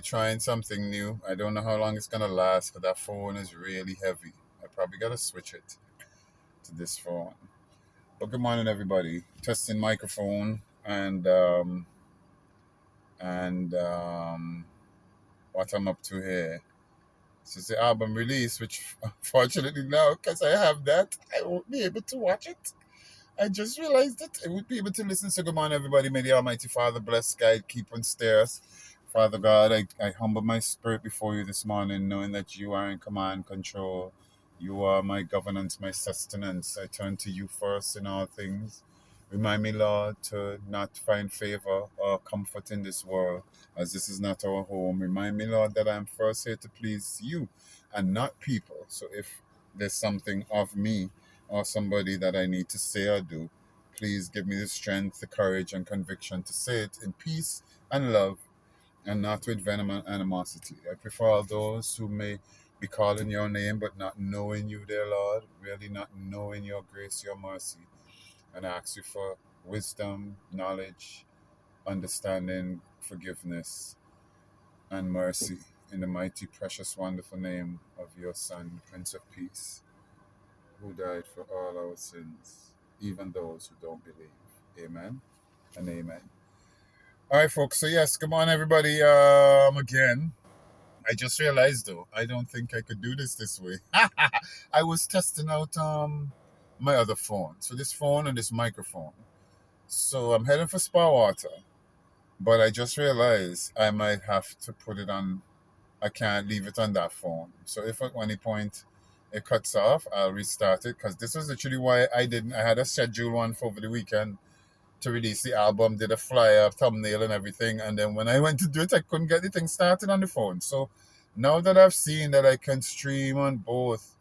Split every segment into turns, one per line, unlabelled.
trying something new. I don't know how long it's gonna last because that phone is really heavy. I probably gotta switch it to this phone. But good morning, everybody. Testing microphone and what I'm up to here. So it's the album release, which unfortunately now, because I have that, I won't be able to watch it. I just realized that I would be able to listen. So good morning, everybody. May the Almighty Father bless, guide, keep, and steer us. Father God, I humble my spirit before you this morning, knowing that you are in command, control. You are my governance, my sustenance. I turn to you first in all things. Remind me, Lord, to not find favor or comfort in this world, as this is not our home. Remind me, Lord, that I am first here to please you and not people. So if there's something of me or somebody that I need to say or do, please give me the strength, the courage, and conviction to say it in peace and love and not with venom and animosity. I pray for all those who may be calling your name but not knowing you, dear Lord, really not knowing your grace, your mercy. And I ask you for wisdom, knowledge, understanding, forgiveness, and mercy in the mighty, precious, wonderful name of your Son, Prince of Peace, who died for all our sins, even those who don't believe. Amen and amen. All right, folks. So yes, come on, everybody. Again, I just realized though, I don't think I could do this way. I was testing out my other phone. So this phone and this microphone. So I'm heading for Spa Water, but I just realized I might have to put it on. I can't leave it on that phone. So if at any point it cuts off, I'll restart it because this was literally why I didn't. I had a schedule one for over the weekend to release the album, did a flyer, thumbnail, and everything. And then when I went to do it, I couldn't get the thing started on the phone. So now that I've seen that I can stream on both,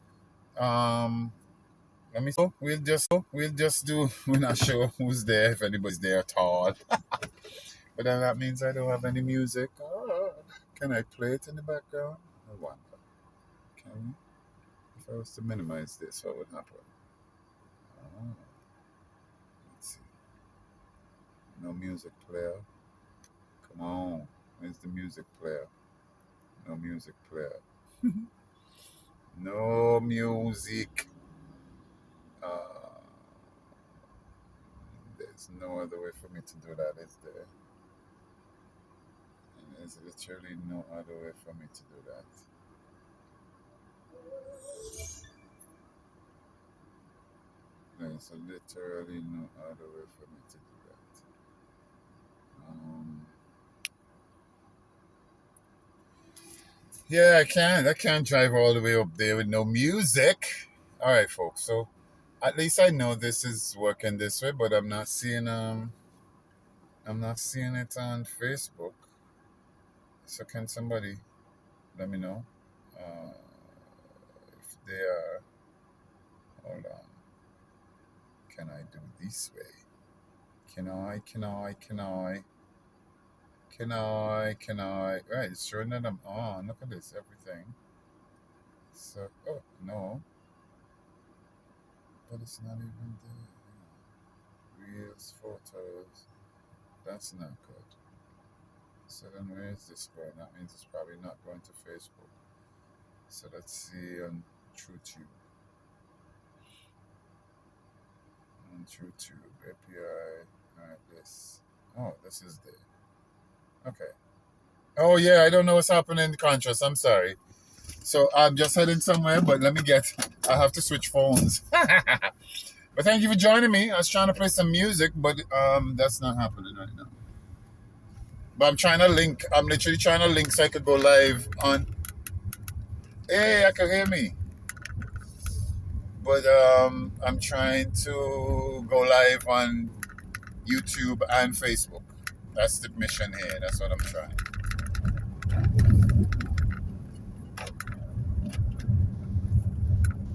let me. So we'll just do. We're not sure who's there, if anybody's there at all. But then that means I don't have any music. Oh, can I play it in the background? I wonder. Can we? If I was to minimize this, what would happen? Oh, let's see. No music player. Come on. Where's the music player? No music player. No music. There's no other way for me to do that, is there? And there's literally no other way for me to do that. There's literally no other way for me to do that. Yeah, I can't drive all the way up there with no music. All right, folks. So at least I know this is working this way, but I'm not seeing it on Facebook. So can somebody let me know if they are? Hold on. Can I do this way? Can I? Right, it's showing that I'm on. Look at this, everything. So, oh, no. But it's not even there. Reels, photos. That's not good. So then where is this going? That means it's probably not going to Facebook. So let's see on Troots. On Troots API. Alright, this. Oh, this is there. Okay. Oh yeah, I don't know what's happening in the contrast. I'm sorry. So I'm just heading somewhere, but I have to switch phones. But thank you for joining me. I was trying to play some music, but that's not happening right now. But I'm literally trying to link so I could go live on. Hey, I can hear me. But I'm trying to go live on YouTube and Facebook. That's the mission here. That's what I'm trying.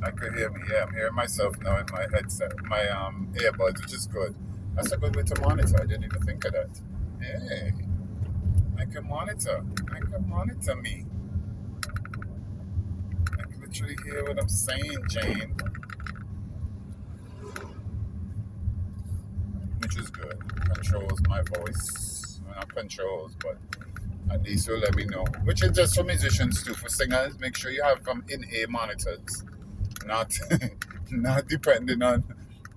I could hear me. Yeah, I'm hearing myself now in my headset, my earbuds, which is good. That's a good way to monitor. I didn't even think of that. Hey, I can monitor. Me. I can literally hear what I'm saying, Jane. Which is good. Controls my voice. Well, not controls, but At least you'll let me know. Which is just for musicians too. For singers, make sure you have in-ear monitors, not not depending on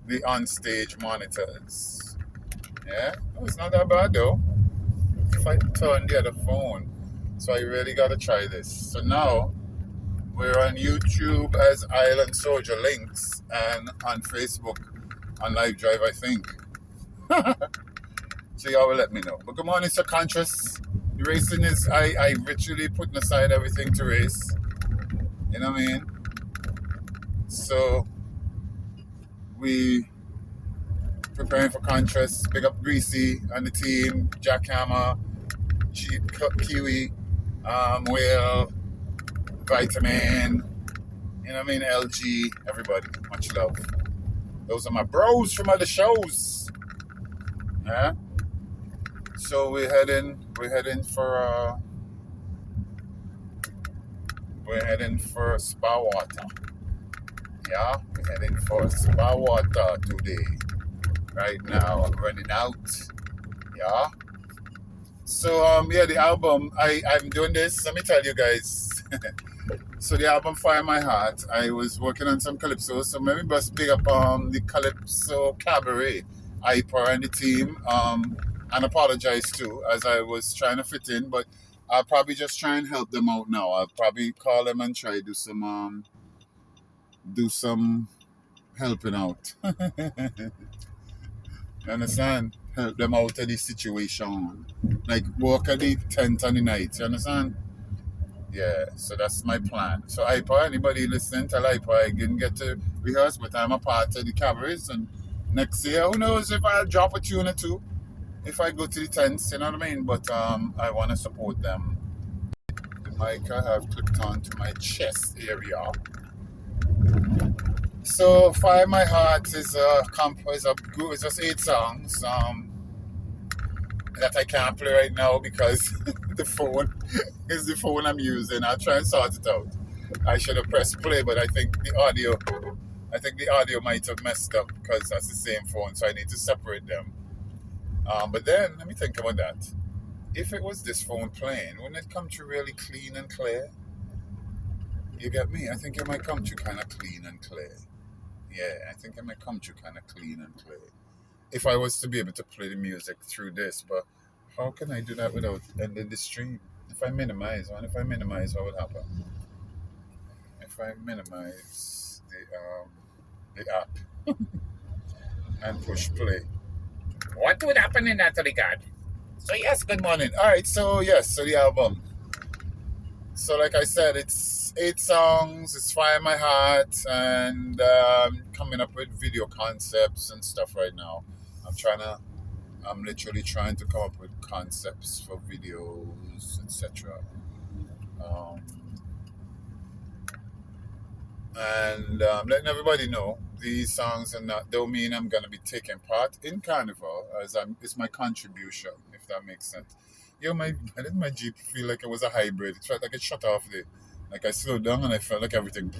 the on-stage monitors. Yeah, oh, it's not that bad though. If I turn the other phone, so I really gotta try this. So now we're on YouTube as Island Souljah links and on Facebook on Live Drive, I think. So y'all will let me know. But good morning, Sir Conscious. The racing is, I literally putting aside everything to race. You know what I mean? So we preparing for Conscious. Big up Greasy and the team, Jackhammer, Kiwi, Whale, Vitamin, you know what I mean? LG, everybody. Much love. Those are my bros from other shows. Yeah. So we're heading for spa water. Yeah, we're heading for spa water today. Right now, I'm running out. Yeah. So yeah, the album. I'm doing this. Let me tell you guys. So the album Fire My Heart. I was working on some calypso. So maybe just big up the calypso cabaret, Iper and the team. And apologize too, as I was trying to fit in, but I'll probably just try and help them out now. I'll probably call them and try to do some helping out. You understand? Help them out of the situation. Like work at the tent on the night. You understand? Yeah, so that's my plan. So Ipa, anybody listening, tell Ipa I didn't get to rehearse, but I'm a part of the cabarets, and next year, who knows if I'll drop a tune or two if I go to the tents, you know what I mean? But I want to support them. The mic I have clipped onto my chest area. So Fire My Heart is it's just 8 songs that I can't play right now because the phone is the phone I'm using. I'll try and sort it out. I should have pressed play, but I think the audio might have messed up because that's the same phone, so I need to separate them. But then let me think about that. If it was this phone playing, wouldn't it come to really clean and clear? You get me? I think it might come to kind of clean and clear. Yeah, I think it might come to kind of clean and clear. If I was to be able to play the music through this, but how can I do that without ending the stream? If I minimize, what would happen? If I minimize the app and push play, what would happen in that regard? So yes, good morning. All right, so yes, so the album. So like I said, it's 8 songs. It's Fire My Heart, and coming up with video concepts and stuff right now. I'm literally trying to come up with concepts for videos, etc. And letting everybody know these songs don't mean I'm gonna be taking part in Carnival, as it's my contribution, if that makes sense. Yo, why did my Jeep feel like it was a hybrid? It felt like it shut off there. Like I slowed down and I felt like everything.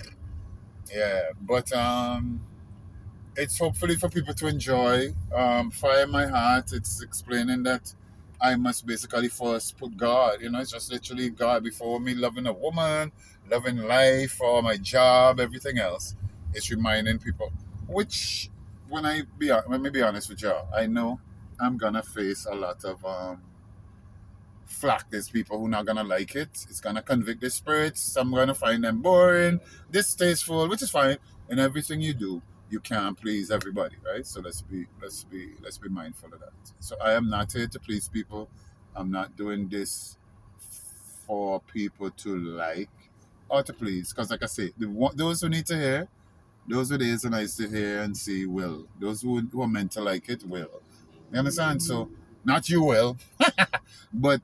Yeah, but it's hopefully for people to enjoy. Fire My Heart. It's explaining that I must basically first put God. It's just literally God before me, loving a woman, loving life, or my job, everything else. It's reminding people. Which, let me be honest with y'all, I know I'm gonna face a lot of flack. There's people who not gonna like it. It's gonna convict the spirits. Some gonna find them boring, distasteful, which is fine. In everything you do, you can't please everybody, right? So let's be mindful of that. So I am not here to please people. I'm not doing this for people to like or to please, because like I say, those who need to hear, those who it is nice to hear and see will. Those who are meant to like it will. You understand? So not you will, but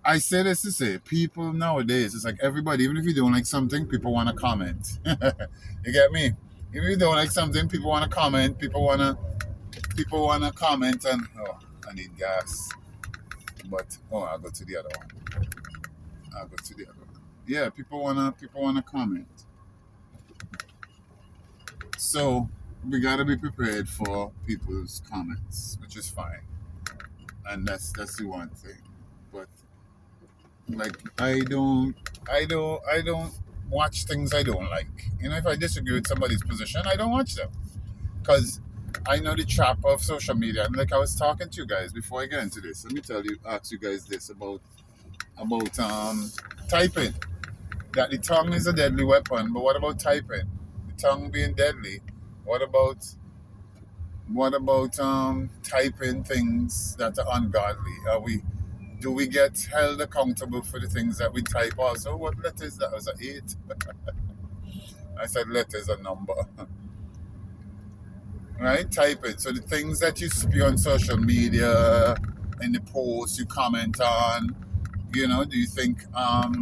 I say this to say, people nowadays, it's like everybody, even if you don't like something, people want to comment. You get me? If you don't like something, people want to comment. People wanna comment, and I need gas. But I'll go to the other one. Yeah, people wanna comment. So we gotta be prepared for people's comments, which is fine, and that's the one thing. But Like I don't watch things I don't like. You know, if I disagree with somebody's position, I don't watch them because I know the trap of social media. And like I was talking to you guys before I get into this, let me ask you guys this about typing. That the tongue is a deadly weapon, but what about typing? The tongue being deadly. What about typing things that are ungodly? Do we get held accountable for the things that we type also? What letters that was a 8? I said letters a number. Right? Type it. So the things that you spew on social media, in the posts you comment on, you know, do you think are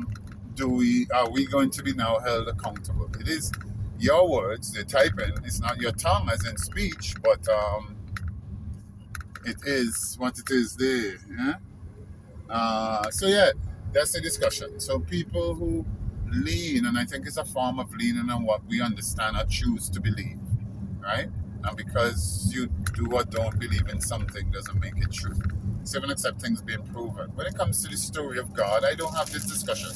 we going to be now held accountable? It is your words, the typing. It's not your tongue as in speech, but it is what it is there. Yeah? So yeah, that's the discussion. So people who lean, and I think it's a form of leaning on what we understand or choose to believe, right? And because you do or don't believe in something doesn't make it true. So even accept things being proven. When it comes to the story of God, I don't have this discussion.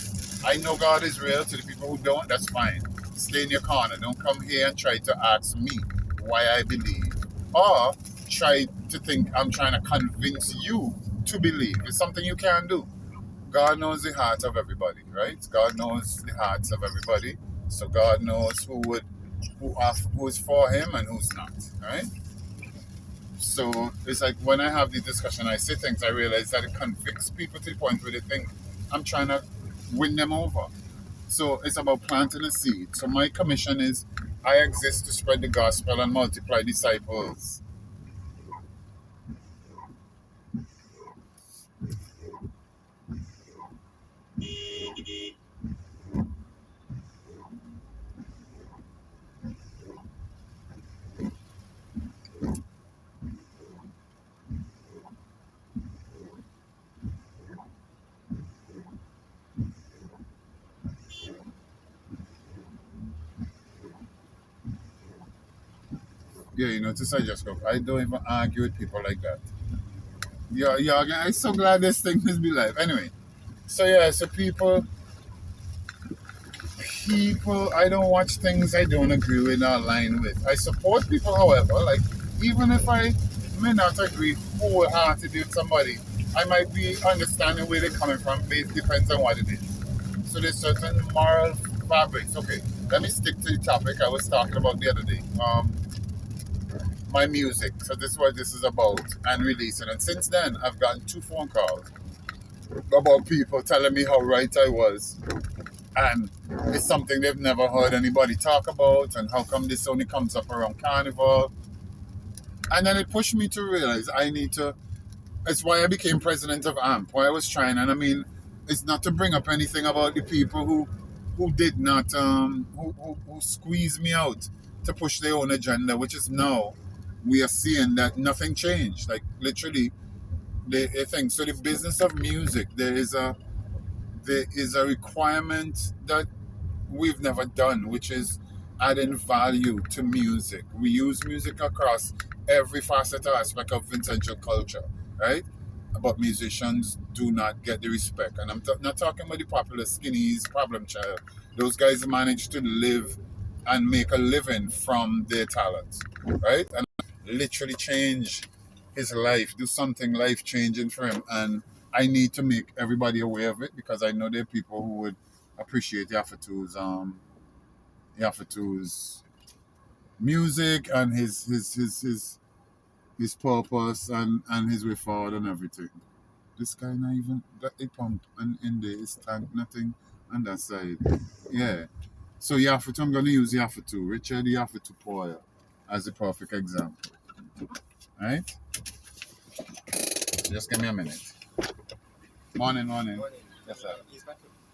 I know God is real. To the people who don't, that's fine. Stay in your corner. Don't come here and try to ask me why I believe. Or try to think I'm trying to convince you to believe. It's something you can't do. God knows the heart of everybody, right? God knows the hearts of everybody. So God knows who is for him and who's not, right? So it's like when I have the discussion, I say things, I realize that it convicts people to the point where they think I'm trying to win them over. So it's about planting a seed. So my commission is I exist to spread the gospel and multiply disciples. Yeah, you know, to suggest, I don't even argue with people like that. Yeah, I'm so glad this thing has been live. Anyway, so yeah, so people, I don't watch things I don't agree with or align with. I support people, however, like even if I may not agree wholeheartedly with somebody, I might be understanding where they're coming from. It depends on what it is. So there's certain moral fabrics. Okay, let me stick to the topic I was talking about the other day. My music. So this is what this is about and releasing. And since then, I've gotten 2 phone calls about people telling me how right I was, and it's something they've never heard anybody talk about, and how come this only comes up around Carnival. And then it pushed me to realize I need to. It's why I became president of AMP, why I was trying. And I mean, it's not to bring up anything about the people who did not who squeezed me out to push their own agenda, which is now we are seeing that nothing changed. Like literally, the thing. So the business of music, there is a requirement that we've never done, which is adding value to music. We use music across every facet or aspect of Vincential culture, right? But musicians do not get the respect. And I'm not talking about the popular skinnies, problem child. Those guys manage to live and make a living from their talents, right? And literally change his life, do something life changing for him. And I need to make everybody aware of it because I know there are people who would appreciate Yafatu's music and his purpose and his way forward and everything. This guy not even got a pump and in there is tank, nothing on that side. Yeah. So Yafatu, I'm gonna use Yafatu, Richard Yafatu Poyer as the perfect example. Right? Just give me a minute. Morning. Yes, sir.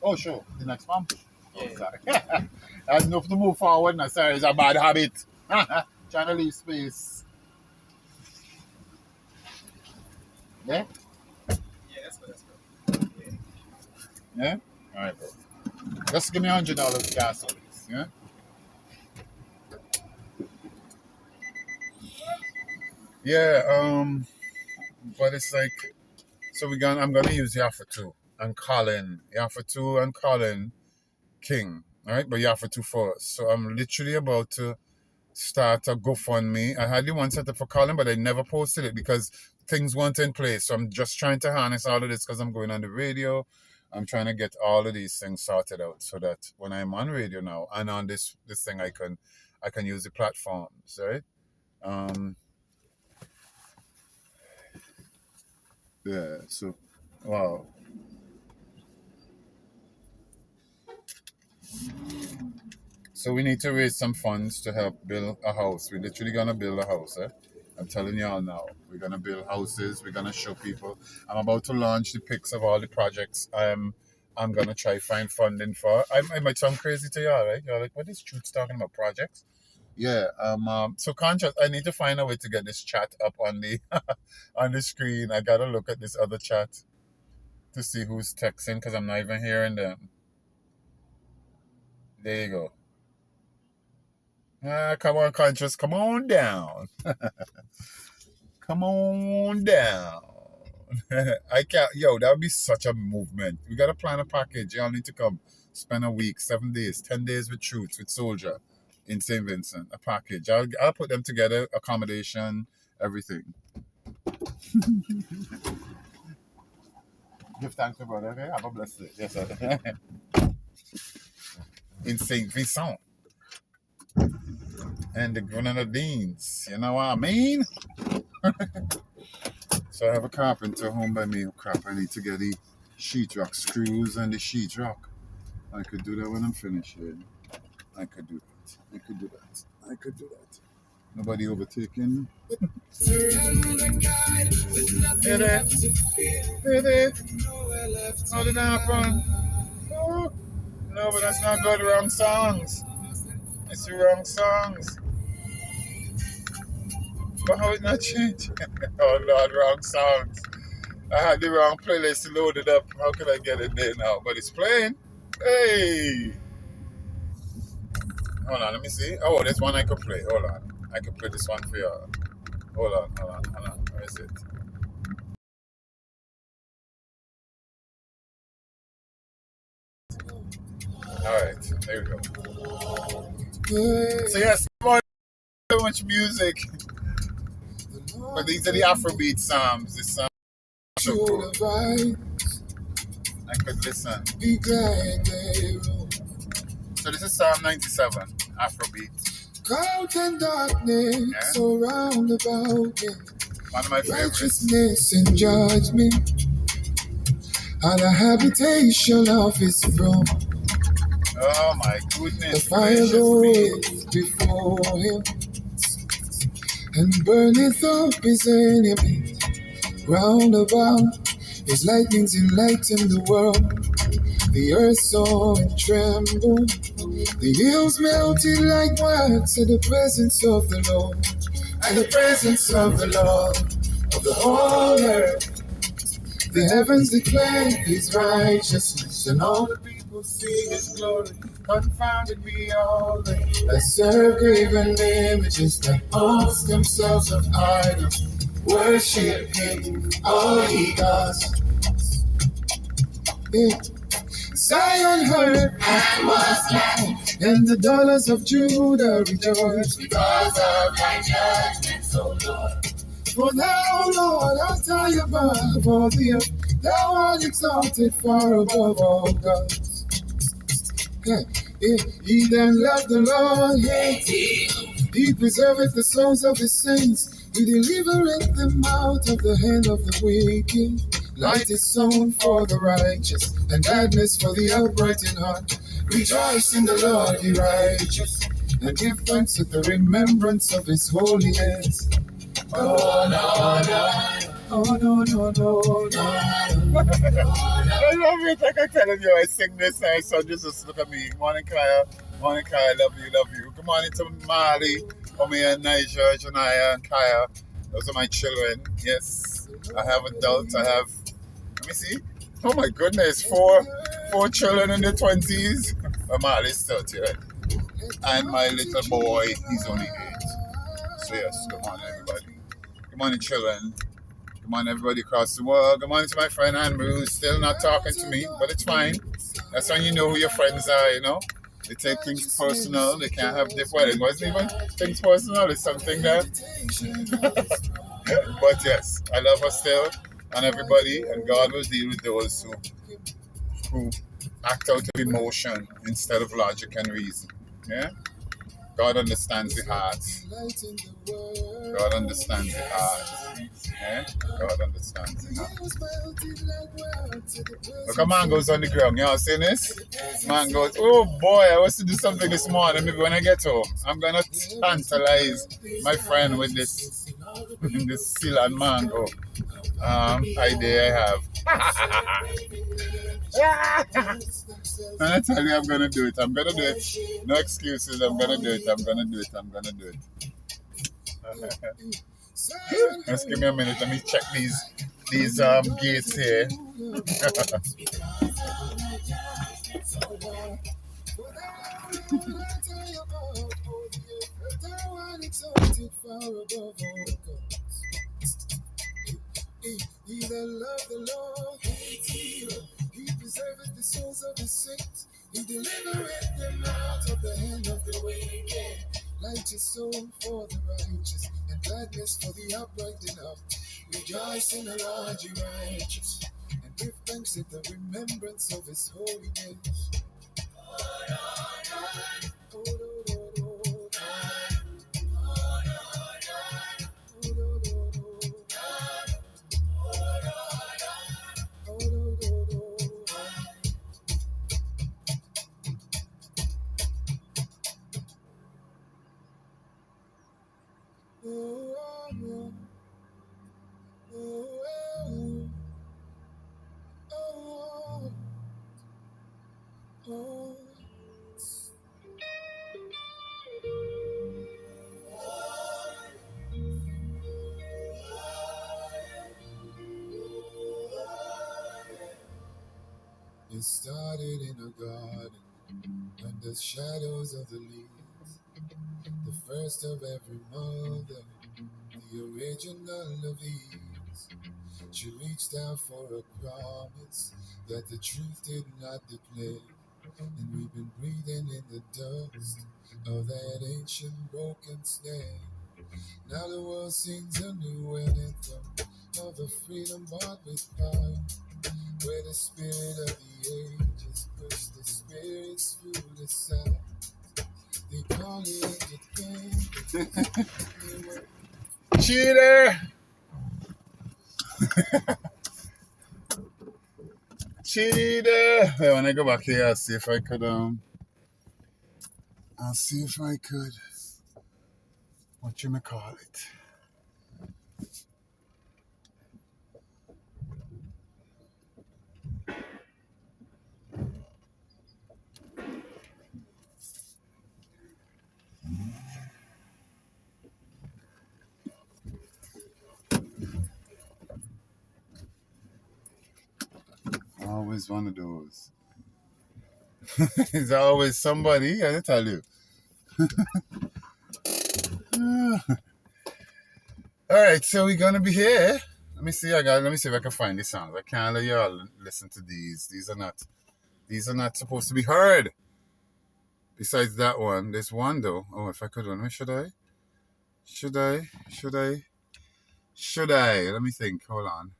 Oh, sure. The next one? Yeah. Oh, sorry. That's enough to move forward. No, sorry, it's a bad habit. Trying to leave space. Yeah?
Yeah, that's good.
Yeah? All right, bro. Just give me $100 gas on this. Yeah? Yeah, but it's like, so I'm gonna use Yaffa too. and Colin. Yaffa 2 and Colin King. Right? But Yaffa 2 first. So I'm literally about to start a GoFundMe. I had the one set up for Colin, but I never posted it because things weren't in place. So I'm just trying to harness all of this because I'm going on the radio. I'm trying to get all of these things sorted out so that when I'm on radio now and on this thing, I can use the platforms, right? Yeah. So, wow. So we need to raise some funds to help build a house. We're literally gonna build a house, eh? I'm telling y'all now. We're gonna build houses. We're gonna show people. I'm about to launch the pics of all the projects I'm gonna try find funding for. I might sound crazy to y'all, right? You're like, what is Troots talking about projects? Yeah. So conscious. I need to find a way to get this chat up on the on the screen. I gotta look at this other chat to see who's texting because I'm not even hearing them. There you go. Come on, conscious. Come on down. Come on down. I can't. Yo, that would be such a movement. We gotta plan a package. Y'all need to come. Spend a week, 7 days, 10 days with Troots, with Souljah in St. Vincent. A package. I'll put them together. Accommodation, everything. Give thanks to brother. Okay, have a blessed day. Yes, sir. In St. Vincent and the Grenadines. You know what I mean? So I have a carpenter home by me. Oh crap, I need to get the sheetrock screws and the sheetrock. I could do that when I'm finished here. I could do that. Nobody overtaking. Hit it. How did that happen? Oh, no, but that's not good. Wrong songs. It's the wrong songs. But how it not change? Oh Lord, wrong songs. I had the wrong playlist loaded up. How could I get it there now? But it's playing. Hey! Hold on, let me see. Oh, there's one I could play. Hold on. I could play this one for you. Hold on. Where is it? Alright, there we go. So yes, so much music. But these are the Afrobeat psalms. This song is so cool. I could listen. So this is Psalm 97, Afrobeat. Clouds and darkness around about me. One of my favorites. Righteousness and judgment are the habitation of his throne. Oh my goodness. The fire goeth before him and burneth up his enemies round about. His lightnings enlighten the world. The earth saw and trembled. The hills melted like wax at the presence of the Lord. At the presence of the Lord of the whole earth. The heavens declare his righteousness, and all the people see his glory. Confounded be all they that serve graven images, that boast themselves of idols. Worship him, all ye gods. Yeah. Zion heard and was glad, and the daughters of Judah rejoiced because of thy judgments, O Lord. For thou, Lord, art high above all the earth. Thou art exalted far above all gods. He that loved the Lord, he preserveth the souls of his saints. He delivereth them out of the hand of the wicked. Light is sown for the righteous, and gladness for the upright in heart. Rejoice in the Lord, ye righteous, and give thanks at the remembrance of his holiness. Oh, no. I love it. Like I'm telling you, I sing this and so just look at me. Morning, Kaya. Morning, Kaya. Love you. Good morning to Mali, Omi and Niger, Janaya, and Kaya. Those are my children. Yes, I have adults. I have, let me see. Oh my goodness, four children in their 20s. Well, Mali's 30, right? And my little boy, he's only 8. So yes, good morning, everybody. Good morning, children. Good Good morning, everybody across the world. Good morning to my friend Andrew, who's still not talking to me, but it's fine. That's when you know who your friends are, you know. They take things personal. They can't have this. Well, it wasn't even things personal. It's something that. But yes, I love her still, and everybody, and God will deal with those who act out of emotion instead of logic and reason. Yeah. God understands the heart. God understands the heart. Yeah? God understands the heart. Look at mangoes on the ground. Y'all seen this? Mangoes. Oh boy, I was to do something this morning. Maybe when I get home, I'm gonna tantalize my friend with this seal and mango idea I have. And I tell you, I'm gonna do it. I'm gonna do it. No excuses. I'm gonna do it. I'm gonna do it. I'm gonna do it. Just give me a minute. Let me check these gates here. He that loved the Lord, he preserveth the souls of his saints. He delivereth them out of the hand of the wicked. Light is sown for the righteous, and gladness for the upright in heart. Rejoice in the Lord, you righteous, and give thanks in the remembrance of his holiness. It started in a garden under the shadows of the leaves, the first of every mother, the original of Eve. She reached out for a promise that the truth did not declare, and we've been breathing in the dust of that ancient broken snare. Now the world sings a new anthem of the freedom bought with power, where the spirit of the ages push the spirits through the south. They call it a thing. Cheater! Cheater! Hey, when I go back here, I'll see if I could, what you may call it. Always one of those. There's always somebody, I tell you. All right, so we're gonna be here. Let me see if I can find these songs. I can't let y'all listen to these. These are not supposed to be heard. Besides that one, there's one though. Oh, if I could run, should I? Let me think. Hold on.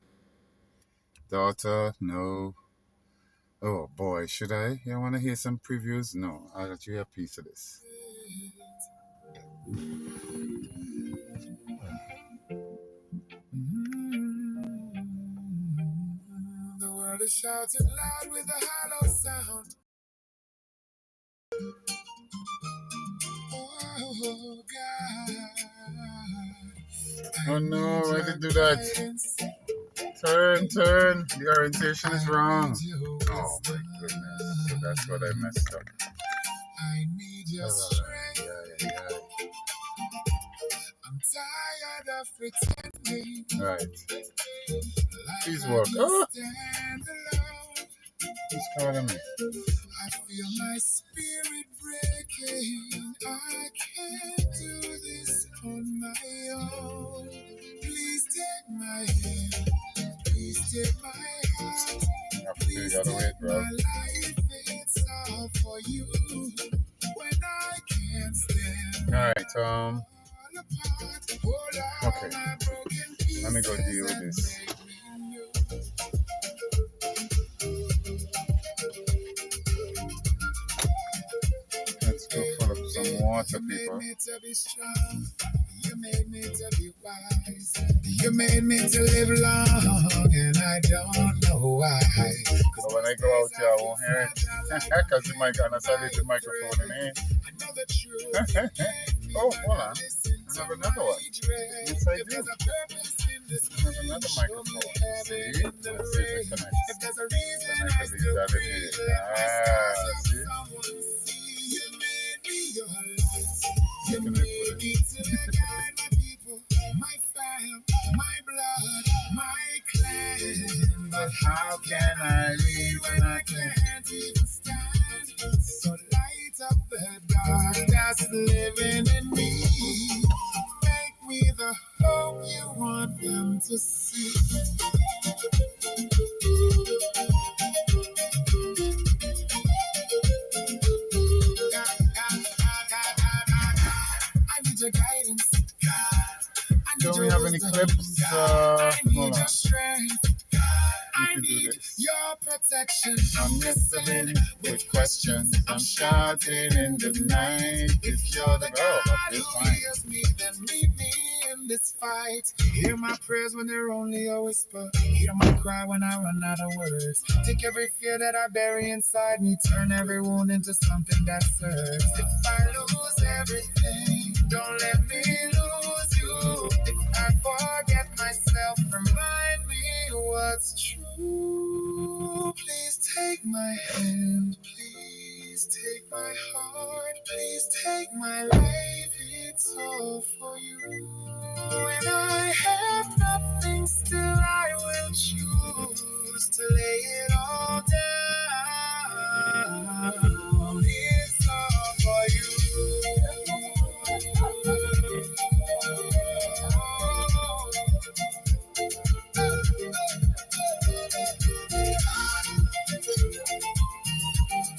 Daughter, no. Oh boy, should I? You want to hear some previews? No, I'll let you hear a piece of this. The world is shouting loud with a hollow sound. Oh God. Oh no, why did you do that? Turn. The orientation is wrong. Oh my goodness. So that's what I messed up. I need your strength. Yeah. I'm tired of pretending. Right. Please work. Oh. Who's calling me? I feel my spirit breaking. I can't do this on my own. Please take my hand. gotta wait, bro. Alright, okay. Let me go deal with this. Let's go fill up some water, people. You made me to be wise. You made me to live long, and I don't know why. So when I go out here, I won't hear it. Because the mic, and I started the microphone in here. Oh, hold on. I have another one. Yes, I do. I have another microphone. See? Let's see if it connects. Then I can leave that in here. See? You made me to guide my people, my fam, my blood, my clan. But how can I live when I can't even stand? So light up the dark that's living in me. Make me the hope you want them to see. I need your guidance. Don't we have any clips? Hold on. I need your protection. I'm wrestling with questions. I'm shouting in the night. If you're the God who hears me, then meet me in this fight. Hear my prayers when they're only a whisper. Hear my cry when I run out of words. Take every fear that I bury inside me. Turn every wound into something that serves. If I lose everything, don't let me lose you. If I forget myself, remind me what's true. Please take my hand. Please take my heart. Please take my life. It's all for you. When I have nothing, still I will choose to lay it all down. It's all for you.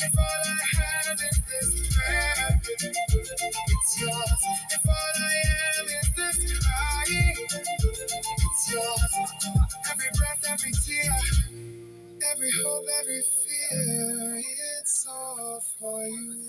If all I have is this prayer, it's yours. If all I am is this crying, it's yours. Every breath, every tear, every hope, every fear, it's all for you.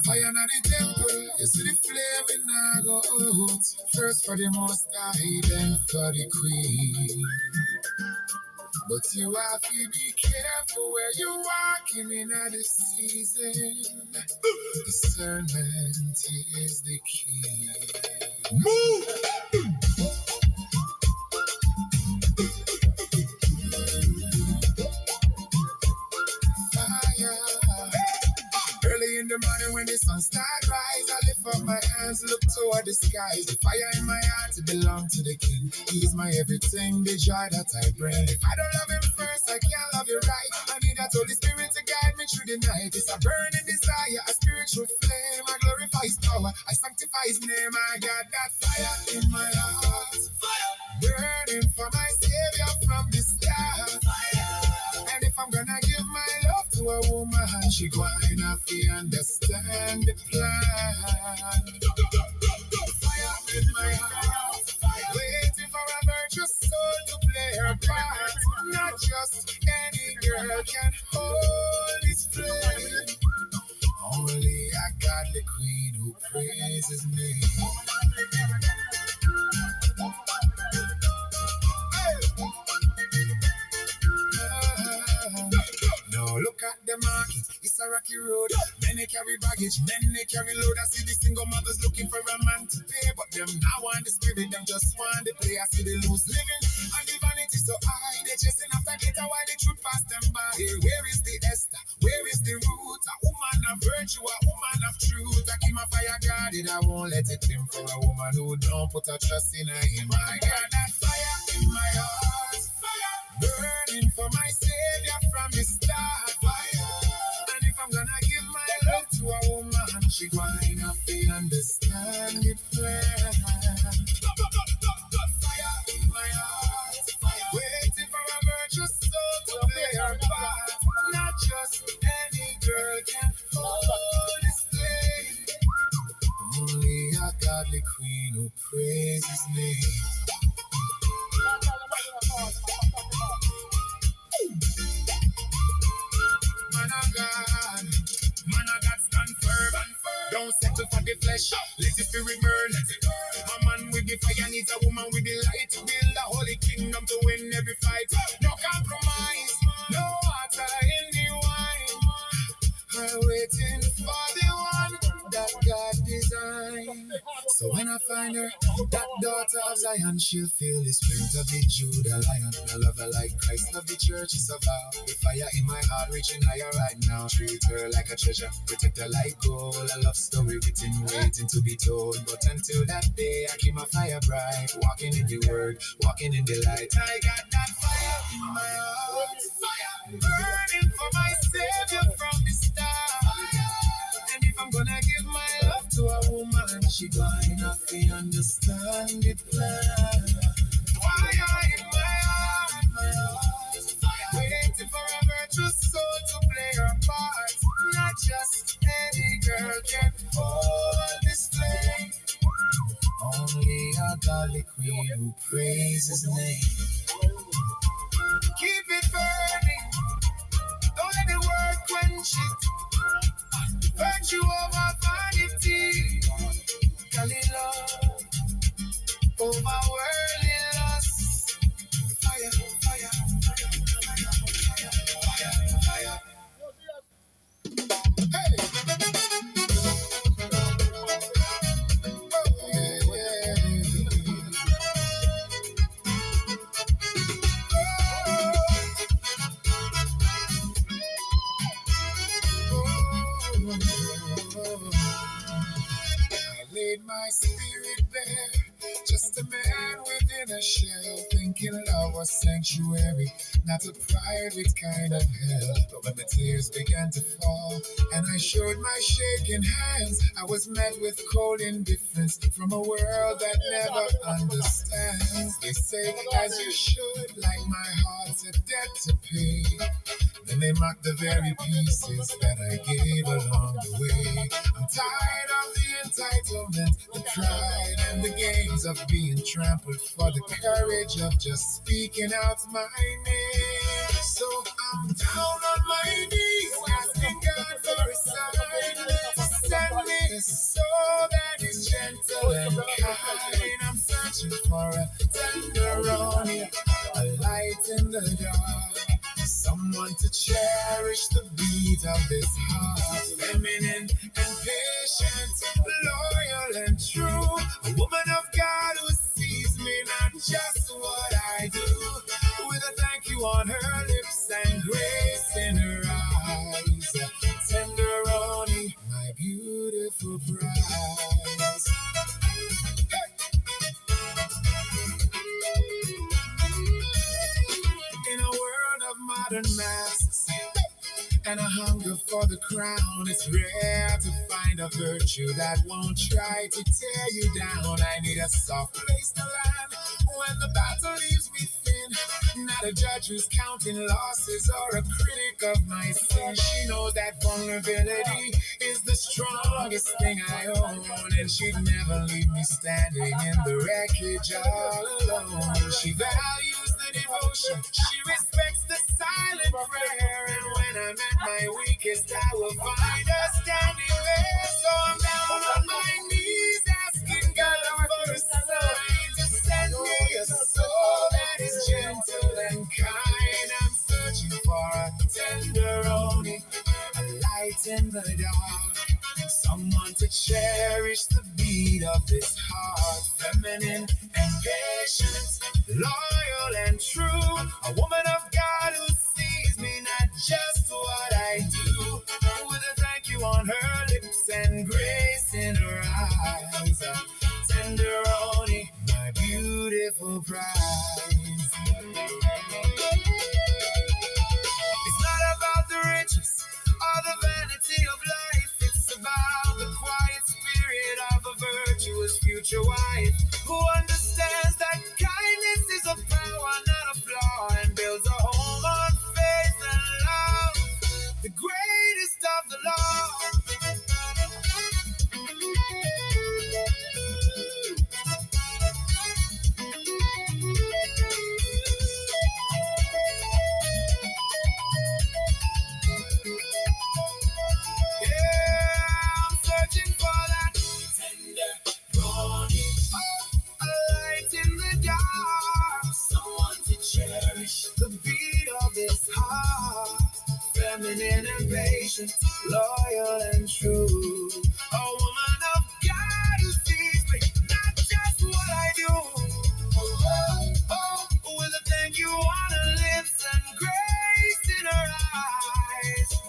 Fire na the temple, you see the flame it nah go out. First for the most high, then for the queen. But you have to be careful where you're walking in at this season. Discernment is the key. Move! Fire. Early in the morning when the sun starts rise, I lift up my hands, look toward the skies. The fire in my heart to belong to the King. He's my everything, the joy that I bring. If I don't love him first, I can't love you right. I need that Holy Spirit to guide me through the night. It's a burning desire, a spiritual flame. I glorify his power, I sanctify his name. I got that fire in my heart, fire burning for my Savior from the start. And if I'm gonna give my love to a woman, she going have to understand the plan. Fire in my heart, waiting for a virtuous soul to play her part. Not just any girl can hold his flame. Only a godly queen who praises his name. Now look at the market, it's a rocky road. Many carry baggage, many carry load. I see the single mothers looking for a man to pay, but them now want the spirit, them just want the play. I see the loose living, and the vanity so high. They chasing after data while the truth pass them by. Where is the Esther? Where is the root? A woman of virtue, a woman of truth. I keep my fire guarded, I won't let it dim for a woman who don't put her trust in him. I got that fire in my heart, fire burning for my Savior from the start. Fire. And if I'm gonna give godly queen who praise his name. Man of God, man of God, stand firm. Don't settle for the flesh, let the spirit burn. A man with the fire needs a woman with the light to build a holy kingdom to win every fight. No compromise, no water in the wine. I'm waiting for the one that God designed. So when I find her, that daughter of Zion, she'll feel the strength of the Judah lion. I love her like Christ loved the church, is a vow. The fire in my heart reaching higher right now. Treat her like a treasure, protect her like gold. A love story written, waiting to be told. But until that day, I keep my fire bright. Walking in the word, walking in the light. I got that fire in my heart. Fire burning for my Savior from the start. And if I'm gonna give my love to a woman, she gonna enough to understand the plan. Fire in my heart, waiting for a virtuous soul to play her part. Not just any girl can hold this flame. Only a godly queen who praises his name. Keep it burning, don't let the word quench it. Virtue over vanity, godly love over worldly lust. Fire, fire, fire, fire, fire, fire. Hey! Oh, yeah, I laid my spirit bare, just a man within a shell, thinking love was sanctuary, not a private kind of hell. But when the tears began to fall, and I showed my shaking hands, I was met with cold indifference from a world that never understands. They say, as you should, like my heart's a debt to pay. Then they mock the very pieces that I gave along the way. I'm tired of the entitlement, the pride, and the games of being trampled for the courage of just speaking out my name. So I'm down on my knees, asking God for a sign to send me a soul that is gentle and kind. I'm searching for a tenderoni, a light in the dark. Someone to cherish the beat of this heart. Feminine and patient, loyal and true. A woman of God who sees me not just what I do. With a thank you on her lips and grace in her eyes. Tenderoni, my beautiful prize. In a world of modern masks and a hunger for the crown, it's rare to find a virtue that won't try to tear you down. I need a soft place to land when the battle leaves me thin. Not a judge who's counting losses or a critic of my sin. She knows that vulnerability is the strongest thing I own, and she'd never leave me standing in the wreckage all alone. She values the devotion, she respects the silent prayer, and when I'm at my weakest, I will find her standing there. So I'm down on my knees, asking God for a sign to send me a soul that is gentle and kind. I'm searching for a tenderoni, a light in the dark, someone to cherish the beat of this heart. Feminine and patient, loyal and true, a woman of God who sees me not just what I do. With a thank you on her lips and grace in her eyes. Tenderoni, my beautiful prize. It's not about the riches or the vanity of life. It's about the quiet spirit of a virtuous future wife who understands that kindness is a power, not a flaw, and builds a home on faith and love, the greatest of the law. patient, loyal and true. A woman of God who sees me, not just what I do. Oh, with a thank you on her lips and grace in her eyes.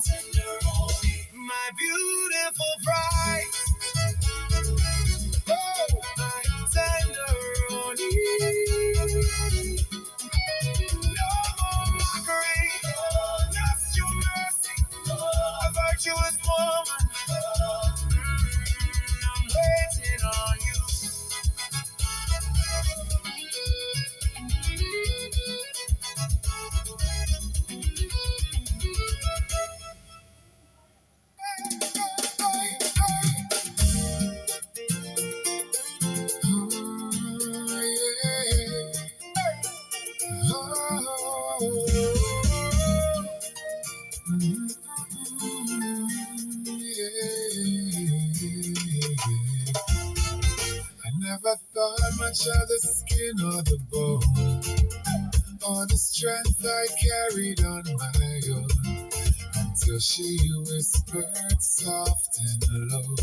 Tenderoni, my beautiful bride. Oh, my tenderoni. No more mockery, just your mercy. A virtuous woman. I'm waiting on you. I never thought much of the skin or the bone, or the strength I carried on my own, until she whispered soft and low,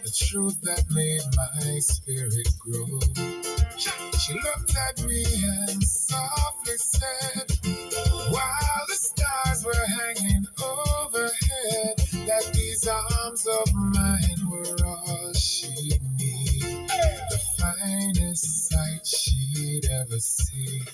the truth that made my spirit grow. She looked at me and softly said, while the stars were hanging overhead, that these arms of mine were all she'd need, the finest sight she'd ever seen.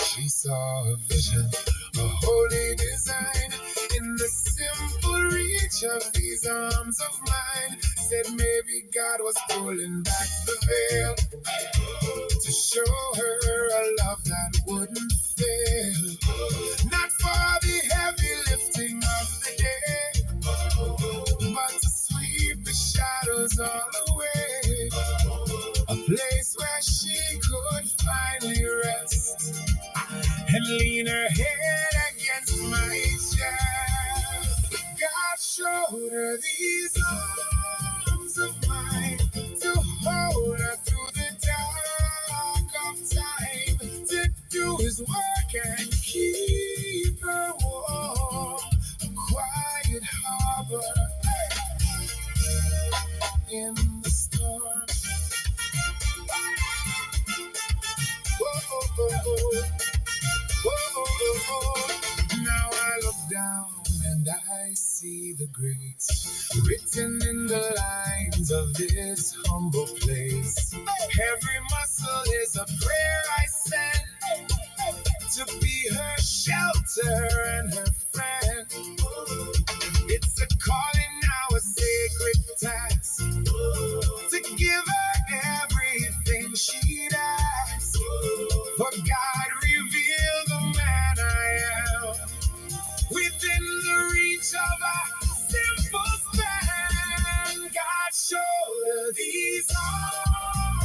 She saw a vision, a holy design, in the simple reach of these arms of mine. Said maybe God was pulling back the veil to show her a love that wouldn't fail. Not for the heavy lifting of the day, but to sweep the shadows all away. A place where she could finally rest and lean her head against my chest. God showed her these arms of mine to hold her through the dark of time, to do his work and keep her warm. A quiet harbor in the storm. Oh. Now I look down and I see the grace written in the lines of this humble place. Every muscle is a prayer I send to be her shelter and her friend. It's a calling now, a sacred task, to give her everything she'd ask. For God revealed the man I am within the reach of a simple span. God showed her these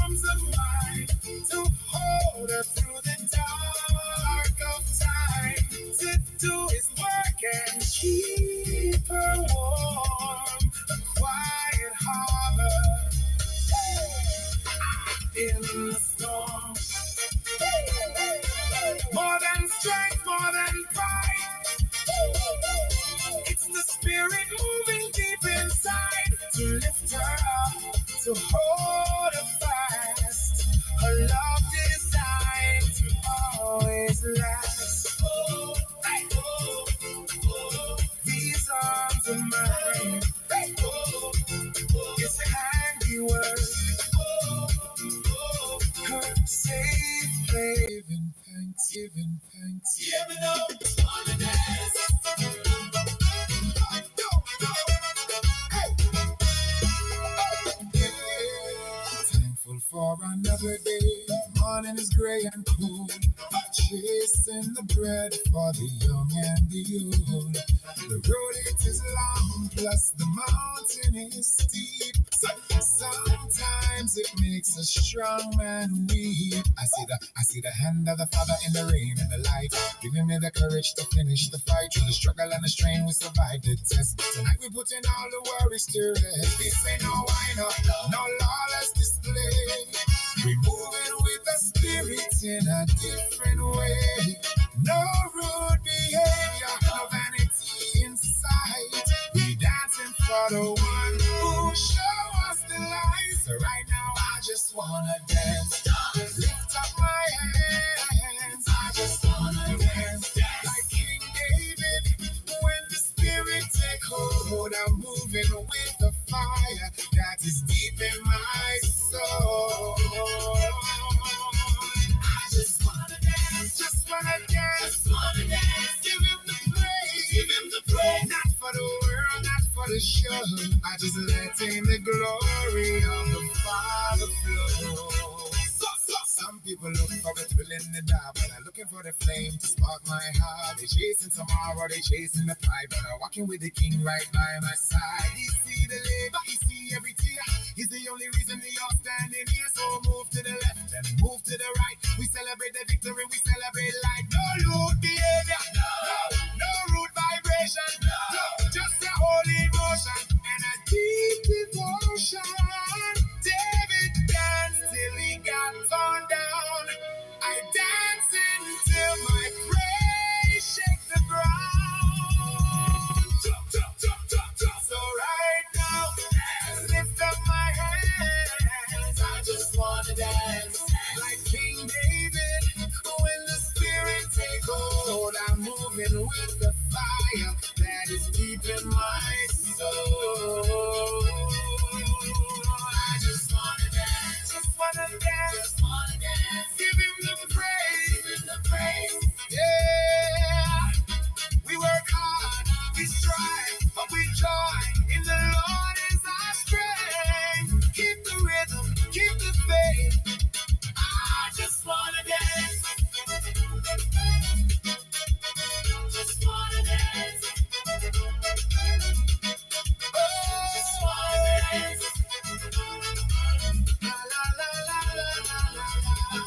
arms of mine to hold her through the dark of time, to do his work and keep her warm. A quiet harbor in the storm. More than strength, more than pride. It's the spirit moving deep inside to lift her up, to hold her fast. A love designed to always last. These arms of mine, it's handiwork. Her safe haven, thanksgiving, thanks. Giving up on the dance. Thankful for another day. Morning is gray and cool. Chasing the bread for the young and the old. The road it is long, plus the mountain is steep. Sometimes it makes a strong man weak. I see the hand of the Father in the rain and the light, giving me the courage to finish the fight. Through the struggle and the strain, we survived the test. Tonight we put in all the worries to rest. This ain't no wine up, no lawless display. We moving with the spirit in a different way. No rude behavior, no vanity inside. We dancing for the one who show us the light. So right now I just wanna dance. Lift up my hands. I just wanna dance. Like King David, when the spirit take hold, I'm moving with the fire that is deep in my soul. I just wanna dance, just wanna dance, just wanna dance. Give him the praise, give him the praise. Not for the world, not for the show. I just let in the glory of the Father flow. Some people look for the thrill in the dark, but I'm looking for the flame to spark my heart. They chasing tomorrow, they chasing the pride, but I'm walking with the King right by my side. He see the labor, he see every tear. He's the only reason we all standing here. So move to the left and move to the right. We celebrate the victory, we celebrate life. No lewd behavior, no rude vibration, just a holy emotion and a deep devotion. David danced till he got torn down. I dance until my praise shake the ground. So right now, lift up my hands. I just wanna dance like King David. When the spirit take hold, I'm moving with the fire that is deep in my soul. I just wanna dance, just wanna dance, just wanna dance. Give him the praise, give him the praise. Yeah, we work hard, we strive, but we joy in the Lord is our strength. Keep the rhythm, keep the faith. I just wanna dance, just wanna dance. Oh, just wanna dance. La la la la la la la.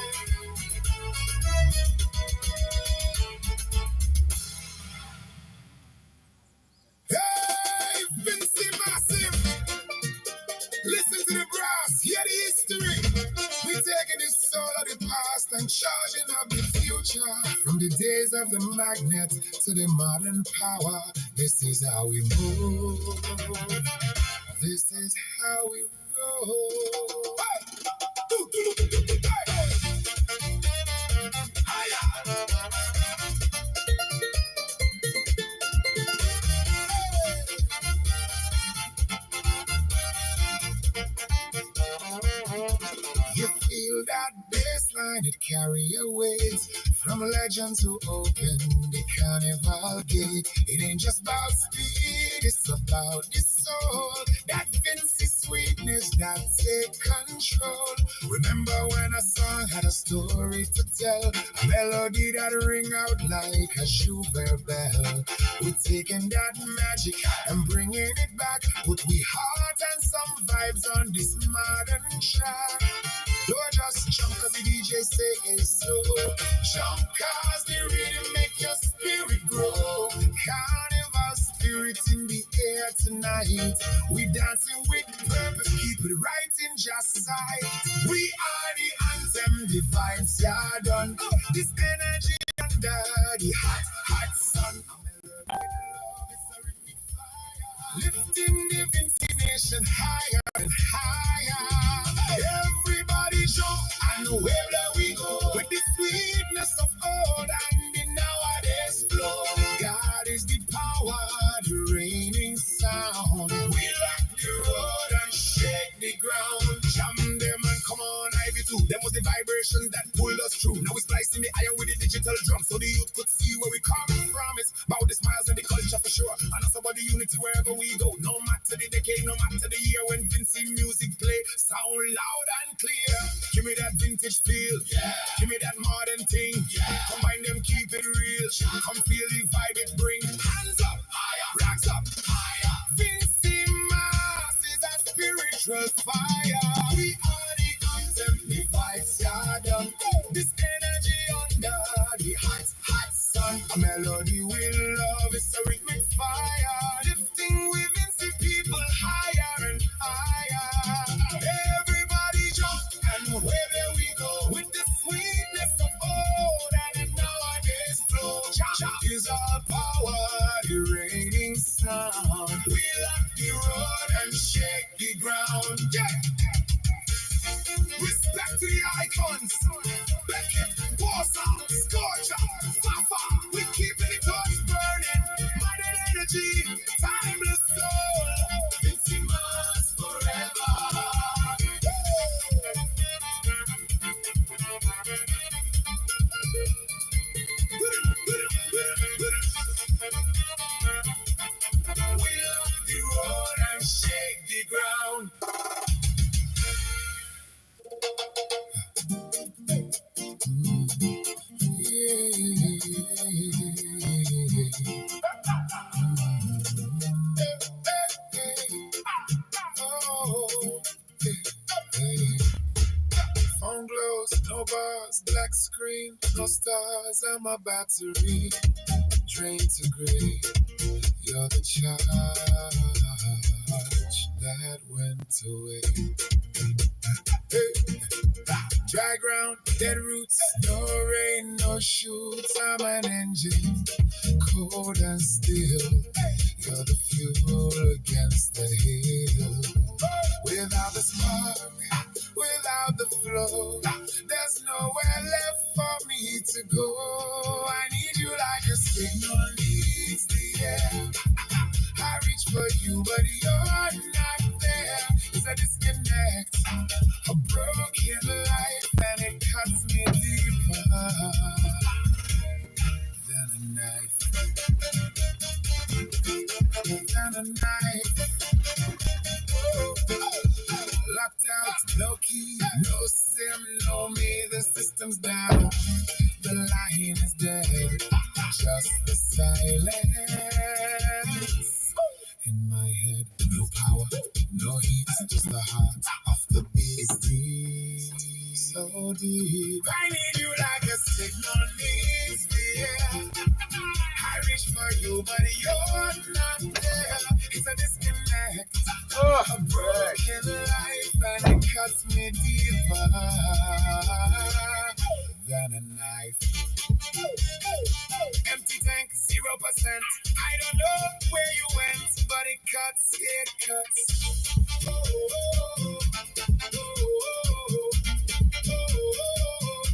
Hey, Vincy Massive, listen to the brass, hear the history. We taking the soul of the past and charging up the future. From the days of the magnet to the modern power, this is how we move. This is how we roll. You feel that baseline, it carry a weight. From legend to open the carnival gate. It ain't just about speed, it's about the soul. That fancy sweetness that take control. Remember when a song had a story to tell, a melody that ring out like a Schubert bell. We're taking that magic and bringing it back. Put we heart and some vibes on this modern track. Don't just jump cause the DJ say it's so. Jump cause the rhythm make your spirit grow. Carnival spirit in the air tonight. We dancing with purpose, keep it right in just sight. We are the anthem, the vibes are done. This energy under the hot, hot sun. Lifting the Vincy Nation higher and higher. Everybody jump and wherever we go. With the sweetness of old and the nowadays flow. God is the power, the reigning sound. We rock the road and shake the ground. Jam them and come on, IV2. Them was the vibration that pulled us through. Now we're splicing the iron with the digital drum. So the youth could see where we come from. It's about the smiles and the culture for sure. And also about the unity wherever we go. No matter the decade, no matter the year when Vincy music play. Sound loud and clear. Give me that vintage feel. Yeah. Give me that modern thing. Yeah. Combine them, keep it real. Come feel the vibe it bring. Hands up, higher. Racks up, higher. Vincy Mass is a spiritual fire. We are the anthem, the vibes are done. This energy under the hot, hot sun. A melody we love, it's a rhythmic fire. Lifting we Vincy people higher and higher. Everybody jump and wherever we go. With the sweetness of old and nowadays flow. shake the ground. Yeah. Respect to the icons. Beckett, Bossa, Scorcher, Fafa. We keeping it on burning. Modern energy, timeless soul. It's in us forever. We lock the road and shake the ground. Phone glows, no bars, black screen, no stars, and my battery drained to gray. You're the charge that went away. Hey. Dry ground, dead roots, no rain, no shoots. I'm an engine, cold and still. You're the fuel against the hill. Without the spark, without the flow, there's nowhere left for me to go. I need you like a signal needs the air. I reach for you, but you're not there. It's a disconnect, a broken life, and it cuts me deeper than a knife. Than a knife. Locked out, no key, no sim, no me. The system's down, the line is dead. Just the silence in my head. No power, no heat, just the heart of the beast. Deep, so deep. I need you like a signal needs the air. I reach for you, but you're not there. It's a disconnect, a broken life, and it cuts me deeper than a knife. Empty tank, 0%. I don't know where you went, but it cuts, yeah, it cuts. Oh, oh, oh, oh, oh.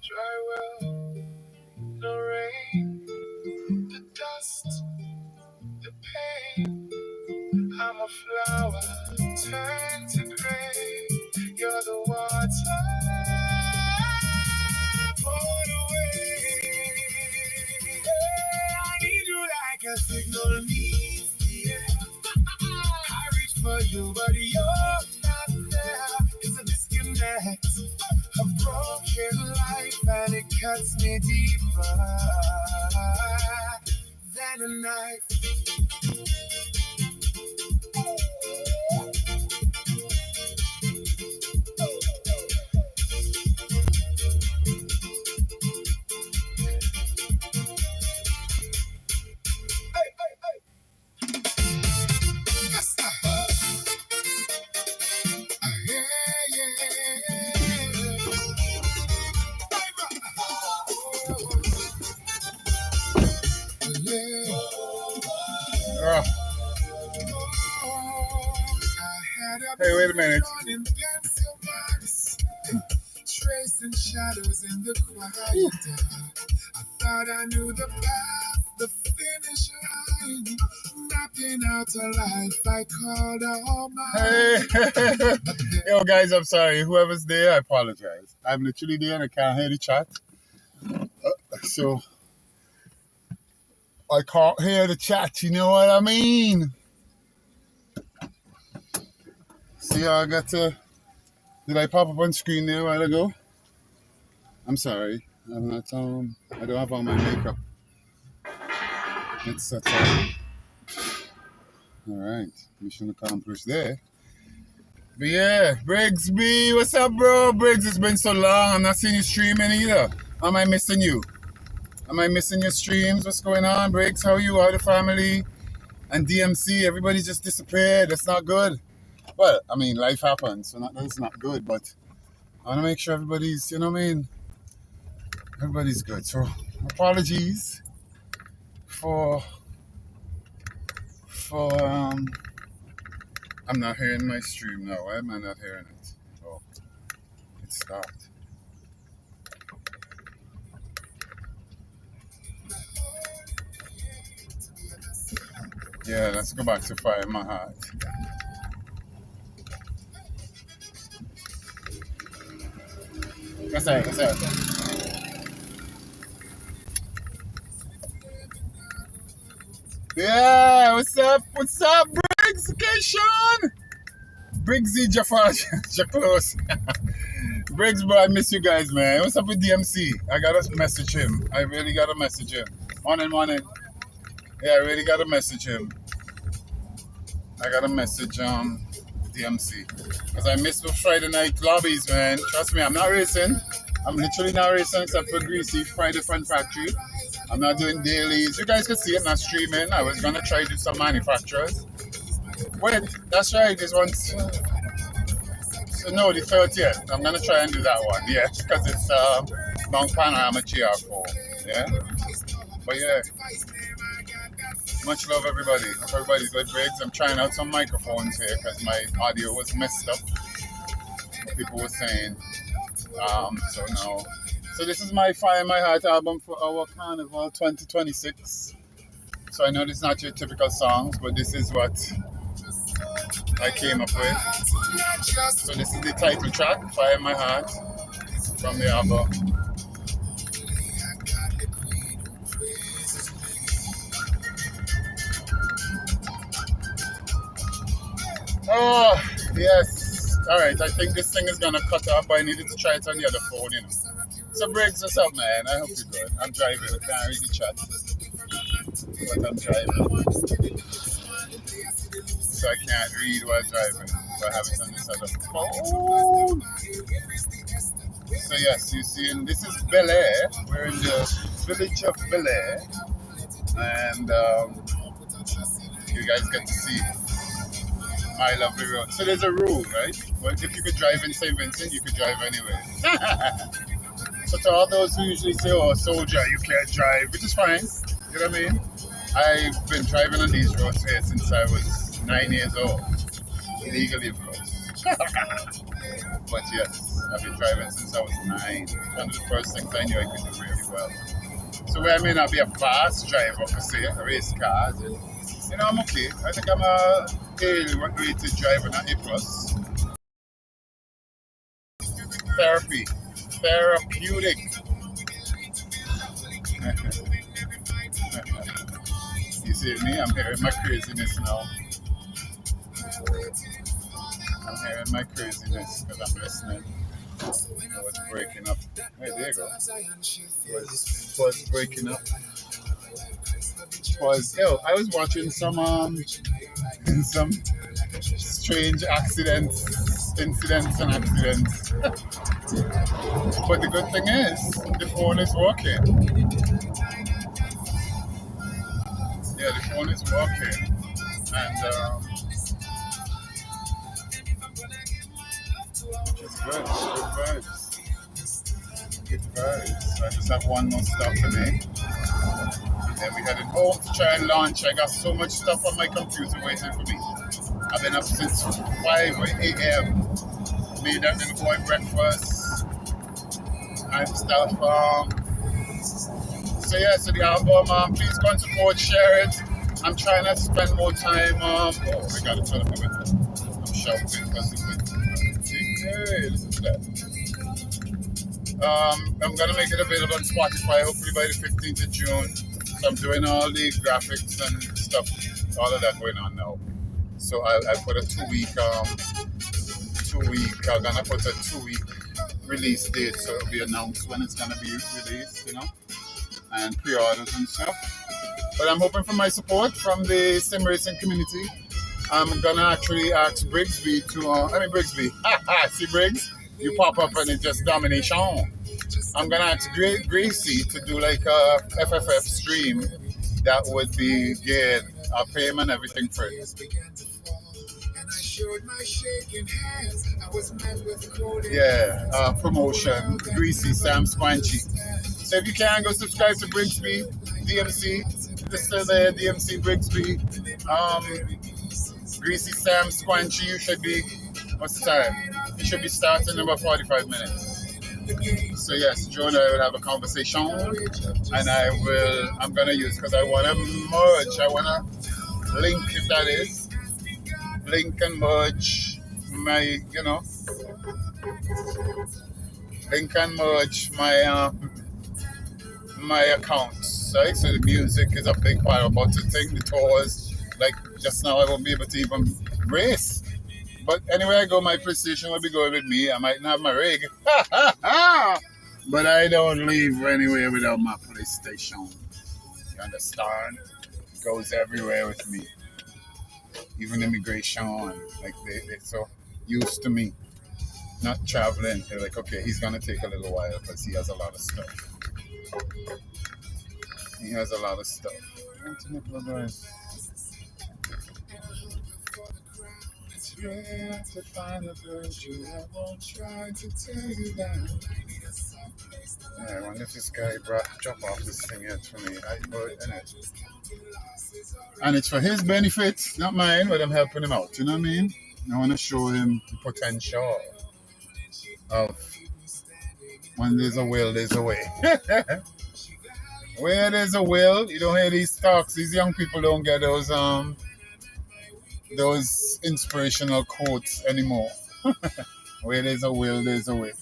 Dry well, no rain, the dust, the pain. I'm a flower, turn to gray. You're the water, poured away. I need you like a signal needs the air. I reach for you, but you're not there. It's a disconnect, a broken life, and it cuts me deeper than a knife. Hey, wait a minute. Tracing shadows in the quiet dark. I thought I knew the path, the finish line. Mapping out a life I called all mine. Hey. Yo, guys, I'm sorry. Whoever's there, I apologize. I'm literally there and I can't hear the chat. So, I can't hear the chat, you know what I mean? See how I got to... Did I pop up on screen there a while ago? I'm sorry. I'm not, I don't have all my makeup. It's such a... Alright. Mission accomplished there. But yeah, Briggs B, what's up, bro? Briggs, it's been so long. I'm not seeing you streaming either. Am I missing you? Am I missing your streams? What's going on, Briggs? How are you? How are the family? And DMC, everybody just disappeared. That's not good. Well, I mean, life happens, so that's not good, but I want to make sure everybody's, you know what I mean? Everybody's good. So, apologies for I'm not hearing my stream now. Why am I not hearing it? Oh, it stopped. Yeah, let's go back to Fire in My Heart. That's it. Yeah, what's up? What's up, Briggs? Okay, Sean? Briggsy Jafar, close. Briggs, bro, I miss you guys, man. What's up with DMC? I gotta message him. I really gotta message him. Morning, morning. Yeah, I really gotta message him. I gotta message DMC because I missed the Friday night lobbies, man. Trust me, I'm not racing. I'm literally not racing except for Greasy Friday Fun Factory. I'm not doing dailies. You guys can see it, not streaming. I was gonna try to do some manufacturers. Wait, that's right. This one's so no, the 30th. I'm gonna try and do that one. Yeah, because it's Mount Panorama GR4. Yeah, but yeah. Much love, everybody. Hope everybody's good, Briggs. I'm trying out some microphones here because my audio was messed up. People were saying. So now. So this is my Fire in My Heart album for our Carnival 2026. So I know this is not your typical songs, but this is what I came up with. So this is the title track, Fire in My Heart, from the album. Oh, yes. All right, I think this thing is going to cut off, but I needed to try it on the other phone, you know. So Briggs, what's up, man? I hope you're good. I'm driving. I can't really chat, but I'm driving. So I can't read while driving. So I have it on this other phone. So yes, you see, and this is Bel Air. We're in the village of Bel Air. And you guys get to see my lovely road. So there's a rule, right? But if you could drive in St. Vincent, you could drive anywhere. So to all those who usually say, oh, Souljah, you can't drive, which is fine. You know what I mean? I've been driving on these roads here since I was 9 years old. Legally, of course. But yes, I've been driving since I was 9. One of the first things I knew I could do really well. So where I may not be a fast driver, per se, I race cars, and, you know, I'm okay. I think I'm a A-rated driver, not A+. Therapeutic. You see me? I'm hearing my craziness now. I'm hearing my craziness because I'm listening. I was breaking up. Hey, there you go. Was breaking up. I was watching some strange incidents and accidents. But the good thing is, the phone is working. Yeah, the phone is working. And which is good. Good vibes. Good vibes. I just have one more stop to make. And we headed home to try and launch. I got so much stuff on my computer waiting for me. I've been up since 5 a.m. Made that little boy breakfast. And stuff. So yeah, so the album, please go and support, share it. I'm trying to spend more time. Oh, I gotta turn up a bit. I'm shouting because of it. See, hey, listen to that. I'm gonna make it available on Spotify hopefully by the 15th of June. So I'm doing all the graphics and stuff, all of that going on now. So I put a 2-week, I'm gonna put a 2-week release date, so it'll be announced when it's gonna be released, you know, and pre-orders and stuff. But I'm hoping for my support from the sim racing community. I'm gonna actually ask Briggsby to, Briggsby, see Briggs? You pop up and it's just domination. I'm gonna ask Gracie to do like a FFF stream that would be good. I'll pay him and everything for it. Yeah, promotion, Greasy, Sam Squanchy. So if you can, go subscribe to Briggsby, DMC. It's still there, DMC Briggsby. Greasy Sam Squanchy, you should be, what's the time? You should be starting in about 45 minutes. So yes, Joe and I will have a conversation, and I'm gonna use, because I wanna merge, I wanna link, if that is, link and merge my, link and merge my accounts, right? So the music is a big part about the thing, the tours, like just now I won't be able to even race. But anyway, I go, my PlayStation will be going with me. I might not have my rig. But I don't leave anywhere without my PlayStation. You understand? It goes everywhere with me. Even immigration, like they're so used to me not traveling. They're like, okay, he's gonna take a little while because he has a lot of stuff. He has a lot of stuff. It's rare to find a virtue that won't try to tear you down. Yeah, I wonder if this guy drop off this thing yet for me. And it's for his benefit, not mine, but I'm helping him out. You know what I mean? I want to show him the potential of when there's a will, there's a way. Where there's a will, you don't hear these talks. These young people don't get those inspirational quotes anymore. Where there's a will, there's a way.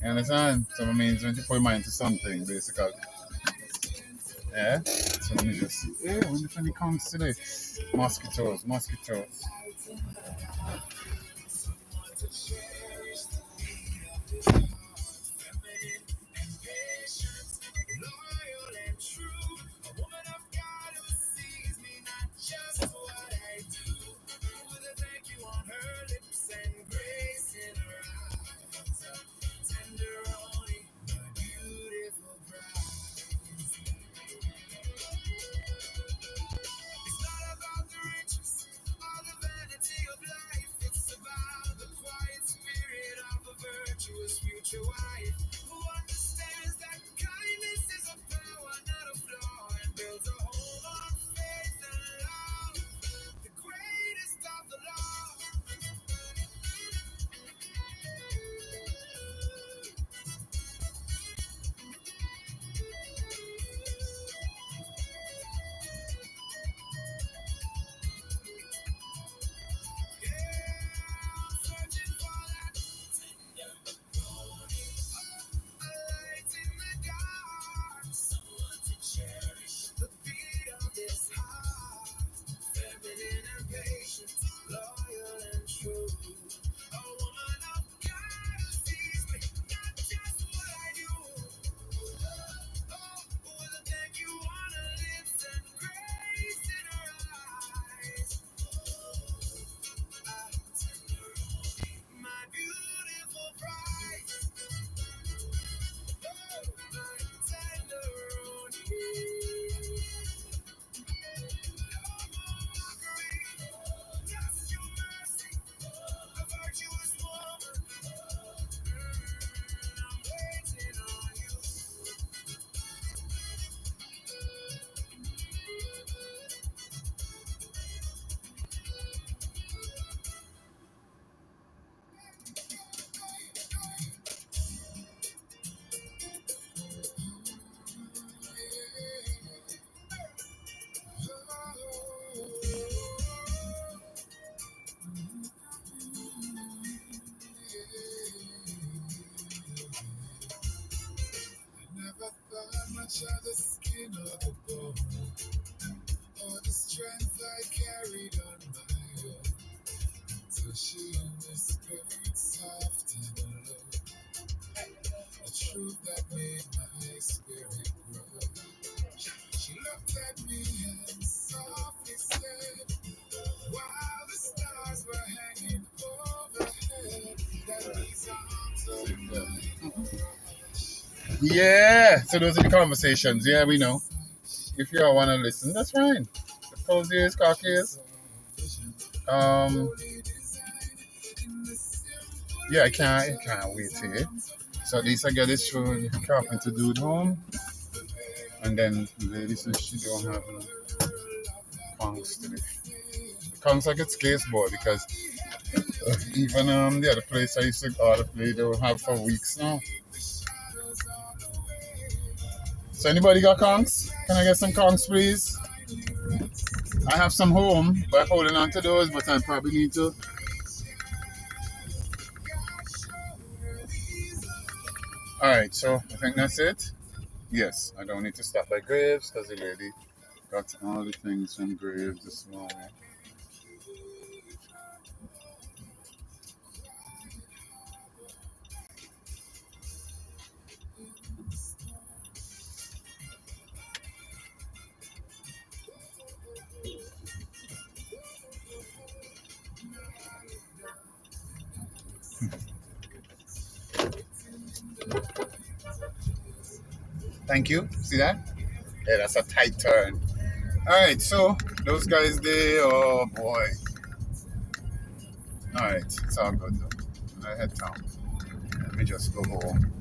You understand? So it means when you put your mind to something, basically. Yeah? So let me just see. Hey, I wonder if any comes today. Mosquitoes. Yeah, so those are the conversations. Yeah, we know. If you all want to listen, that's fine. The pros ears, cock ears. Yeah, I can't wait here. So at least I get this show carpenter dude home. And then the lady says she don't have no punks today. counts like it's caseboard because even the other place I used to play, they will have for weeks now. So anybody got conks? Can I get some conks, please? I have some home, but I'm holding on to those, but I probably need to. Alright, so I think that's it. Yes, I don't need to stop by Graves because the lady got all the things from Graves this morning. Thank you. See that? Yeah, that's a tight turn. Alright, so those guys there, oh boy. Alright, it's all good though. I head down. Let me just go home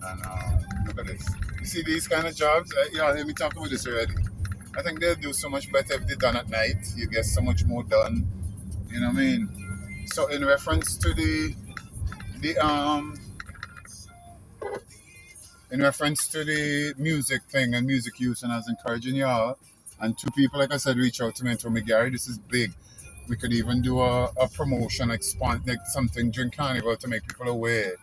and look at this. You see these kind of jobs? Yeah, let me talk about this already. I think they'll do so much better if they're done at night. You get so much more done. You know what I mean? So in reference to the in reference to the music thing and music use, and I was encouraging y'all and two people, like I said, reach out to me and told me, Gary, this is big. We could even do a promotion, like something during Carnival to make people aware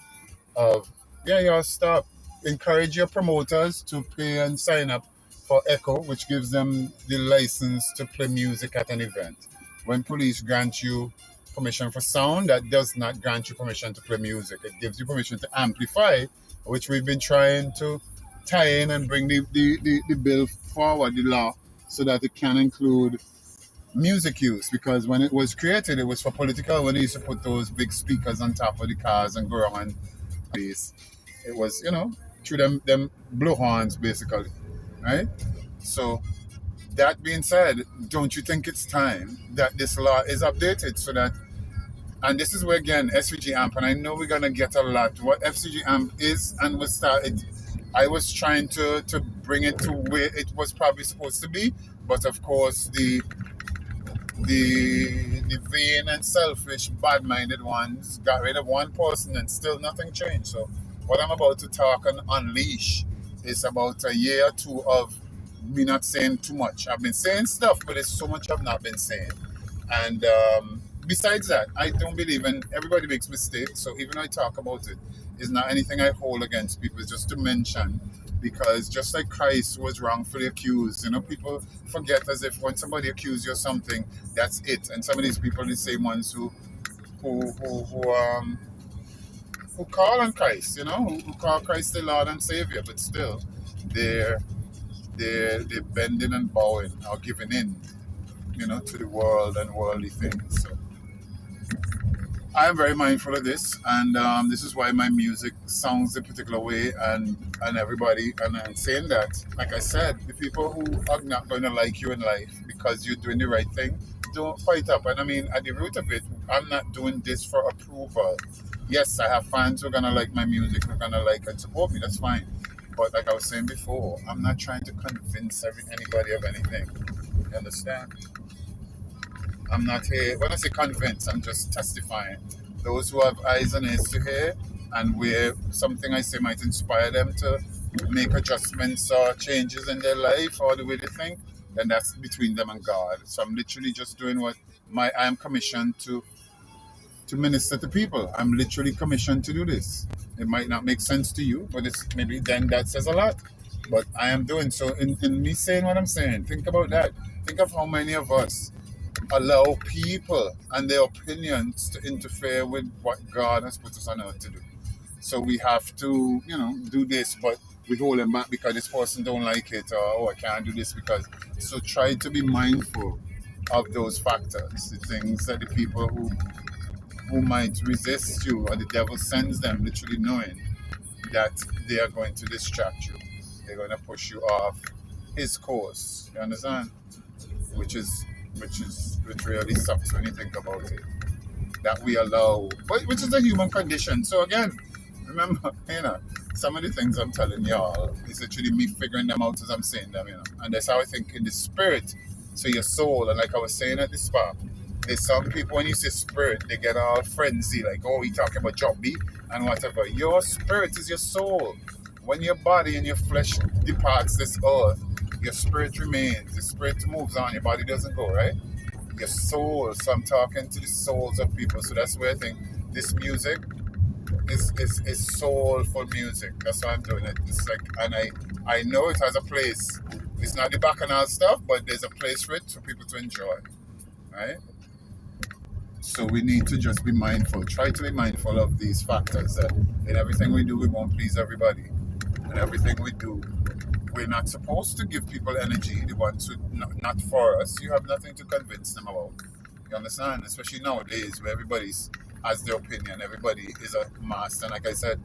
of, yeah, y'all stop. Encourage your promoters to pay and sign up for Echo, which gives them the license to play music at an event. When police grant you permission for sound, that does not grant you permission to play music. It gives you permission to amplify, which we've been trying to tie in and bring the bill forward, the law, so that it can include music use. Because when it was created, it was for political, when they used to put those big speakers on top of the cars and go around and bass. It was, through them blow horns, basically, right? So that being said, don't you think it's time that this law is updated so that, and this is where again SVG AMP, and I know we're gonna get a lot. What FCG AMP is and was started, I was trying to bring it to where it was probably supposed to be, but of course the vain and selfish, bad-minded ones got rid of one person and still nothing changed. So what I'm about to talk and unleash is about a year or two of me not saying too much. I've been saying stuff, but there's so much I've not been saying. And besides that, I don't believe in, everybody makes mistakes, so even though I talk about it, it's not anything I hold against people. It's just to mention, because just like Christ was wrongfully accused, people forget as if when somebody accuses you of something, that's it. And some of these people are the same ones who call on Christ, who call Christ their Lord and Savior, but still they're bending and bowing or giving in, to the world and worldly things. So I am very mindful of this, and this is why my music sounds a particular way, and everybody, and I'm saying that, like I said, the people who are not going to like you in life because you're doing the right thing, don't fight up. And I mean, at the root of it, I'm not doing this for approval. Yes, I have fans who are going to like my music, who are going to like and support me, that's fine. But like I was saying before, I'm not trying to convince anybody of anything. You understand? I'm not here, when I say convince, I'm just testifying. Those who have eyes and ears to hear, and where something I say might inspire them to make adjustments or changes in their life or the way they think, then that's between them and God. So I'm literally just doing what I am commissioned to minister to people. I'm literally commissioned to do this. It might not make sense to you, but it's maybe then that says a lot. But I am doing so. In me saying what I'm saying, think about that. Think of how many of us allow people and their opinions to interfere with what God has put us on earth to do. So we have to, do this, but we hold them back because this person don't like it, or I can't do this because. So try to be mindful of those factors, the things that the people who might resist you, or the devil sends them, literally knowing that they are going to distract you. They're going to push you off his course. You understand? Which really sucks when you think about it. That we allow, which is a human condition. So again, remember, some of the things I'm telling y'all is actually me figuring them out as I'm saying them, and that's how I think in the spirit. So your soul, and like I was saying at the spa, there's some people when you say spirit, they get all frenzy, like, oh, we talking about job beat and whatever. Your spirit is your soul. When your body and your flesh departs this earth, your spirit remains. The spirit moves on, your body doesn't go, right? Your soul. So I'm talking to the souls of people. So that's where I think this music is soulful music. That's why I'm doing it. It's like, and I know it has a place. It's not the bacchanal stuff, but there's a place for it for people to enjoy, right? So we need to just be mindful. Try to be mindful of these factors that in everything we do, we won't please everybody. In everything we do, we're not supposed to give people energy. They want to, not for us. You have nothing to convince them about. You understand? Especially nowadays where everybody's has their opinion. Everybody is a master. And like I said,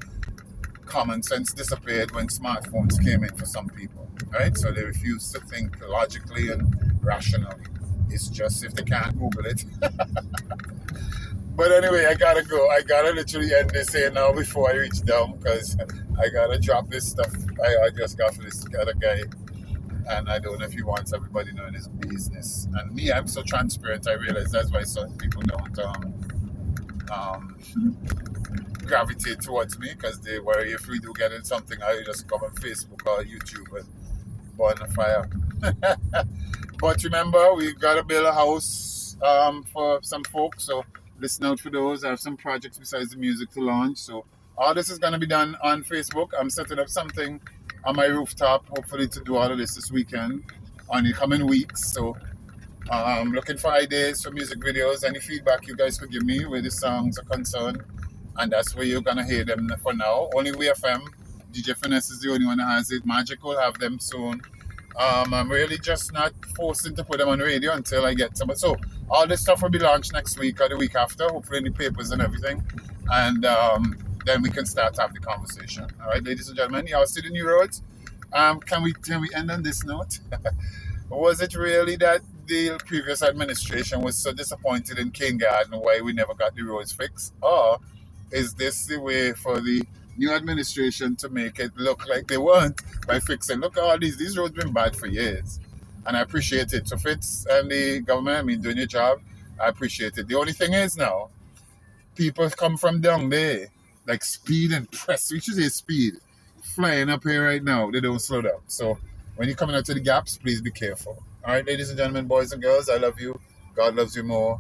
common sense disappeared when smartphones came in for some people, right? So they refuse to think logically and rationally. It's just if they can't Google it. But anyway, I gotta go. I gotta literally end this here now before I reach down because I gotta drop this stuff I just got for this other guy. And I don't know if he wants everybody knowing his business. And me, I'm so transparent, I realize that's why some people don't um, gravitate towards me because they worry if we do get in something, I just come on Facebook or YouTube and burn a fire. But remember, we gotta build a house for some folks, so listen out for those. I have some projects besides the music to launch. So all this is gonna be done on Facebook. I'm setting up something on my rooftop, hopefully to do all of this weekend, on the coming weeks. So I'm looking for ideas for music videos. Any feedback you guys could give me where the songs are concerned, and that's where you're gonna hear them for now. Only WFM. DJ Finesse is the only one that has it. Magic will have them soon. I'm really just not forcing to put them on radio until I get some. So all this stuff will be launched next week or the week after, hopefully in the papers and everything. And then we can start to have the conversation. All right, ladies and gentlemen, y'all see the new roads? Can we end on this note? Was it really that the previous administration was so disappointed in King Garden why we never got the roads fixed? Or is this the way for the new administration to make it look like they weren't by fixing? Look at all these roads been bad for years. And I appreciate it. So Fitz and the government, I mean, doing your job, I appreciate it. The only thing is now, people come from down there, like speed and press, which is a speed, flying up here right now. They don't slow down. So when you're coming out to the gaps, please be careful. All right, ladies and gentlemen, boys and girls, I love you. God loves you more.